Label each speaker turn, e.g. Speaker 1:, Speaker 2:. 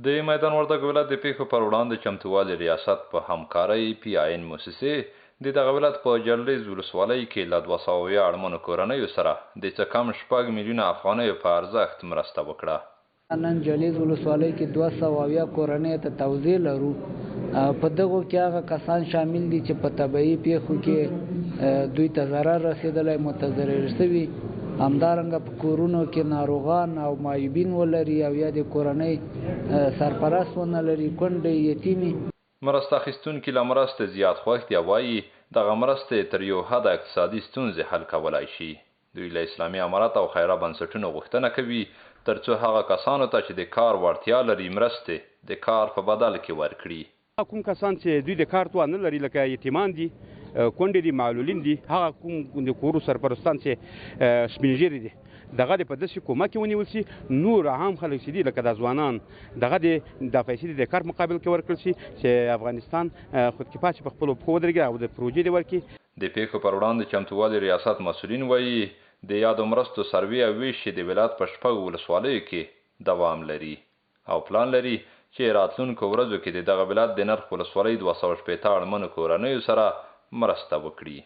Speaker 1: د میدان وردګ ولایت د پیښو پر وړاندې چمتووالي ریاست په همکارۍ PIN موسسې د دغه ولایت په جلریز ولسوالۍ کې له 200 اړمنو کورنیو سره د څه کم 6 میلیونه افغانیو په ارزښت مرسته وکړه.
Speaker 2: نن جلریز ولسوالۍ کې 200 کورنۍ ته توزیع لرو. په دغو کې هغه کسان شامل دي چې په طبیعي پیښو کې دوی ته ضرر رسېدلی متضرر شوي، همدارنګه په کورونو کې ناروغان او معیوبین ولري او یا د کورنۍ سرپرست ونه لري، کونډې، یتیمې.
Speaker 1: مرسته اخیستونکي له مرستې زیات خوښ دي او وایي دغه مرستې تر یو حده اقتصادي ستونزې حل کولی شي. دوی له اسلامي امارت او خیره بنسټونو غوښتنه کوي ترڅو هغه کسانو ته چې د کار وړتیا لري مرستې د کار په بدل کې ورکړي.
Speaker 3: کوم کسان چې دوی د کار توان نه لري لکه یتیمان دي، کونډې دي، معلولین دي، هغه کوم د کورو سرپرستان چې سپین ږیري دي، دغه د په داسې کومه کې ونیول شي. نور عام خلک چې دي لکه د ځوانان دغه د پیسې د کار مقابل کې ورکړل شي چې افغانستان خودکفا چې په خپلو پښو ودرېږي او د پروژې د ورکړي.
Speaker 1: د پیښو پر وړاندې چمتووالي ریاست مسؤلین وایي د یادو مرستو سروې او ویش د ولایت په 6 ولسوالیو کې دوام لري او پلان لري چې راتلونکو ورځو کې د دغه ولایت د نرخ ولسوالۍ 260 اړمنو کورنیو سره مرسته وکړي.